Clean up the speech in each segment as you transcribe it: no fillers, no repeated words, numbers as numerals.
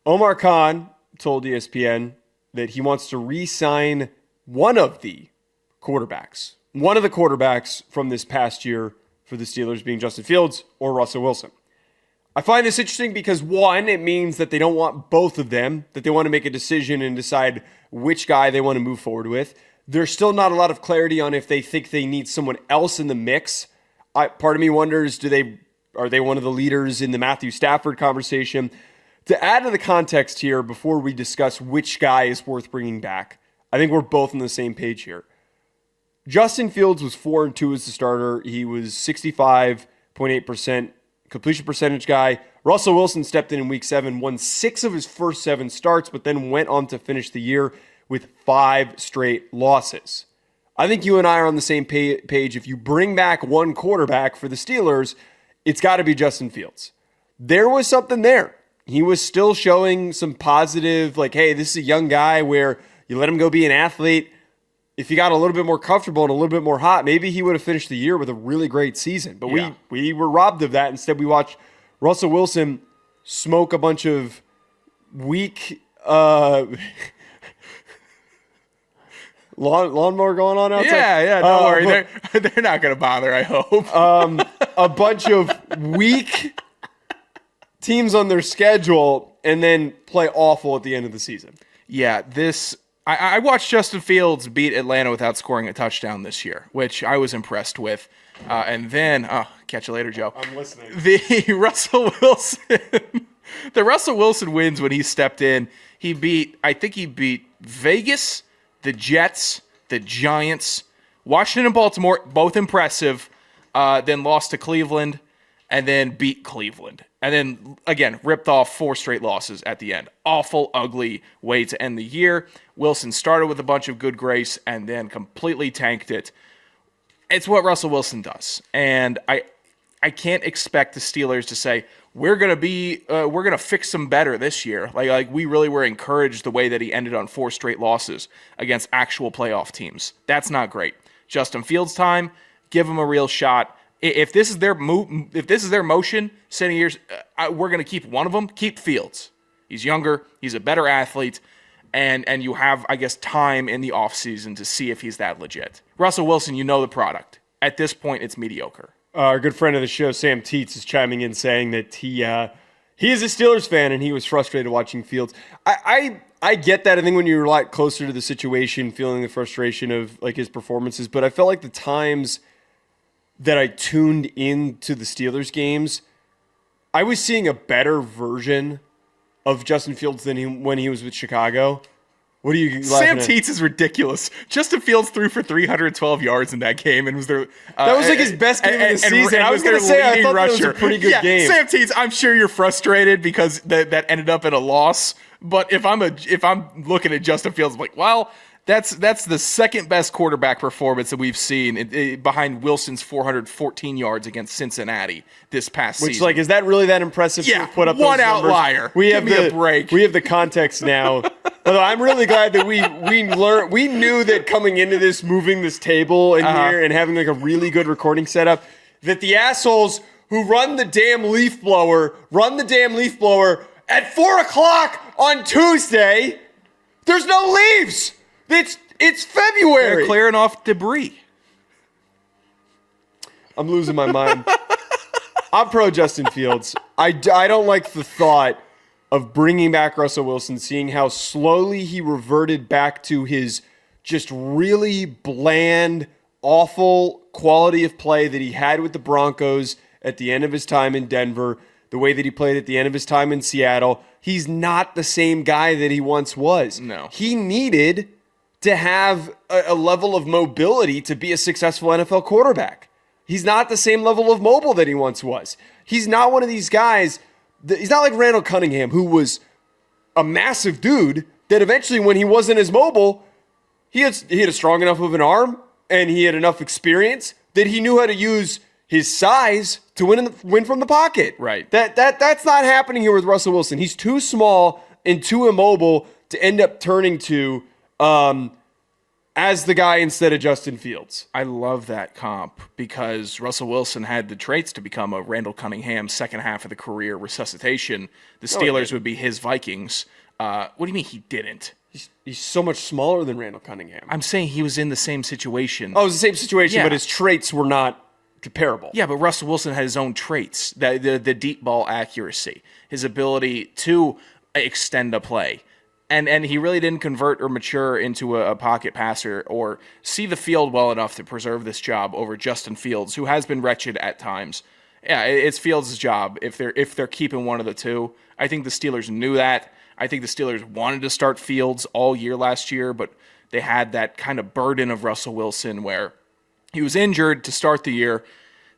Omar Khan told ESPN that he wants to re-sign one of the quarterbacks from this past year for the Steelers, being Justin Fields or Russell Wilson. I find this interesting because, one, it means that they don't want both of them, that they want to make a decision and decide which guy they want to move forward with. There's still not a lot of clarity on if they think they need someone else in the mix. Part of me wonders, are they one of the leaders in the Matthew Stafford conversation? To add to the context here, before we discuss which guy is worth bringing back, I think we're both on the same page here. Justin Fields was 4-2 as the starter. He was 65.8% completion percentage guy. Russell Wilson stepped in week 7, won 6 of his first 7 starts, but then went on to finish the year with 5 straight losses. I think you and I are on the same page. If you bring back one quarterback for the Steelers, it's got to be Justin Fields. There was something there. He was still showing some positive, like, hey, this is a young guy where you let him go be an athlete. If he got a little bit more comfortable and a little bit more hot, maybe he would have finished the year with a really great season. But we were robbed of that. Instead, we watched Russell Wilson smoke a bunch of weak lawnmower going on outside. Yeah, don't worry. They're not going to bother, I hope. A bunch of weak teams on their schedule and then play awful at the end of the season. Yeah, I watched Justin Fields beat Atlanta without scoring a touchdown this year, which I was impressed with. And then, catch you later, Joe. I'm listening. The Russell Wilson wins when he stepped in. I think he beat Vegas, the Jets, the Giants, Washington and Baltimore, both impressive. Then lost to Cleveland, and then beat Cleveland. And then, again, ripped off 4 straight losses at the end. Awful, ugly way to end the year. Wilson started with a bunch of good grace and then completely tanked it. It's what Russell Wilson does. And I can't expect the Steelers to say, we're going to fix them better this year. Like we really were encouraged the way that he ended on 4 straight losses against actual playoff teams. That's not great. Justin Fields' time, give him a real shot. If this is their motion, sitting here, we're going to keep one of them. Keep Fields. He's younger. He's a better athlete. And you have, I guess, time in the offseason to see if he's that legit. Russell Wilson, you know the product. At this point, it's mediocre. Our good friend of the show, Sam Teets, is chiming in saying that he is a Steelers fan and he was frustrated watching Fields. I get that. I think when you're a lot closer to the situation, feeling the frustration of like his performances, but I felt like the times that I tuned into the Steelers games, I was seeing a better version of Justin Fields than when he was with Chicago. What are you Sam Teets is ridiculous. Justin Fields threw for 312 yards in that game and was their that was like his best game of the season. I was going to say I thought that was a pretty good game. Sam Teets, I'm sure you're frustrated because that ended up in a loss. But if I'm looking at Justin Fields, I'm like, well, that's the second best quarterback performance that we've seen behind Wilson's 414 yards against Cincinnati this past season. Which, like, is that really that impressive? Yeah, to put up one those numbers? outlier. Give me a break. We have the context now. Although I'm really glad that we knew that coming into this, moving this table in here and having like a really good recording setup, that the assholes who run the damn leaf blower at 4:00 on Tuesday. There's no leaves. It's February. They're clearing off debris. I'm losing my mind. I'm pro Justin Fields. I don't like the thought of bringing back Russell Wilson, seeing how slowly he reverted back to his just really bland, awful quality of play that he had with the Broncos at the end of his time in Denver, the way that he played at the end of his time in Seattle. He's not the same guy that he once was. No. He needed to have a level of mobility to be a successful NFL quarterback. He's not the same level of mobile that he once was. He's not one of these guys. He's not like Randall Cunningham, who was a massive dude that eventually, when he wasn't as mobile, he had a strong enough of an arm and he had enough experience that he knew how to use his size to win from the pocket. Right. That's not happening here with Russell Wilson. He's too small and too immobile to end up turning to as the guy instead of Justin Fields. I love that comp because Russell Wilson had the traits to become a Randall Cunningham second half of the career resuscitation. The Steelers would be his Vikings. What do you mean he didn't? He's so much smaller than Randall Cunningham. I'm saying he was in the same situation. Oh, it was the same situation, Yeah. but his traits were not comparable. Yeah, but Russell Wilson had his own traits. The deep ball accuracy, his ability to extend a play. And he really didn't convert or mature into a pocket passer or see the field well enough to preserve this job over Justin Fields, who has been wretched at times. Yeah, it's Fields' job if they're keeping one of the two. I think the Steelers knew that. I think the Steelers wanted to start Fields all year last year, but they had that kind of burden of Russell Wilson where he was injured to start the year.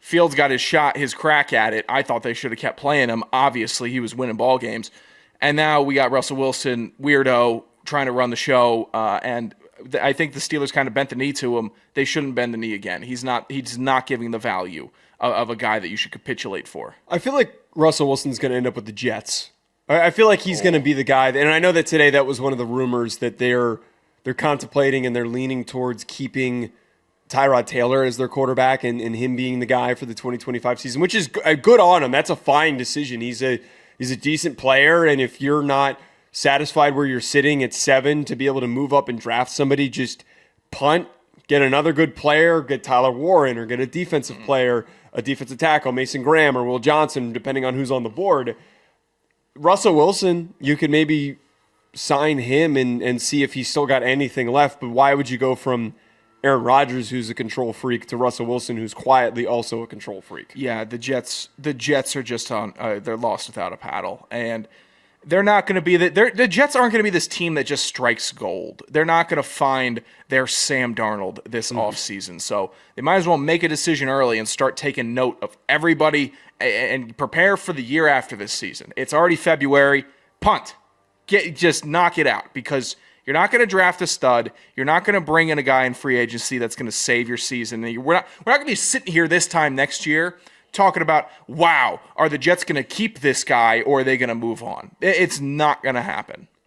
Fields got his crack at it. I thought they should have kept playing him. Obviously, he was winning ball games. And now we got Russell Wilson, weirdo, trying to run the show. And I think the Steelers kind of bent the knee to him. They shouldn't bend the knee again. He's not giving the value of a guy that you should capitulate for. I feel like Russell Wilson's going to end up with the Jets. I feel like he's going to be the guy. And I know that today that was one of the rumors that they're contemplating and they're leaning towards keeping Tyrod Taylor as their quarterback and him being the guy for the 2025 season, which is good on him. That's a fine decision. He's a decent player, and if you're not satisfied where you're sitting at 7 to be able to move up and draft somebody, just punt, get another good player, get Tyler Warren, or get a defensive player, a defensive tackle, Mason Graham or Will Johnson, depending on who's on the board. Russell Wilson, you could maybe sign him and see if he's still got anything left, but why would you go from Aaron Rodgers, who's a control freak, to Russell Wilson, who's quietly also a control freak? Yeah, the Jets are just on. They're lost without a paddle, and they're not going to be the Jets aren't going to be this team that just strikes gold. They're not going to find their Sam Darnold this offseason. So they might as well make a decision early and start taking note of everybody and prepare for the year after this season. It's already February. Punt, just knock it out because you're not going to draft a stud. You're not going to bring in a guy in free agency that's going to save your season. We're not going to be sitting here this time next year talking about, wow, are the Jets going to keep this guy or are they going to move on? It's not going to happen.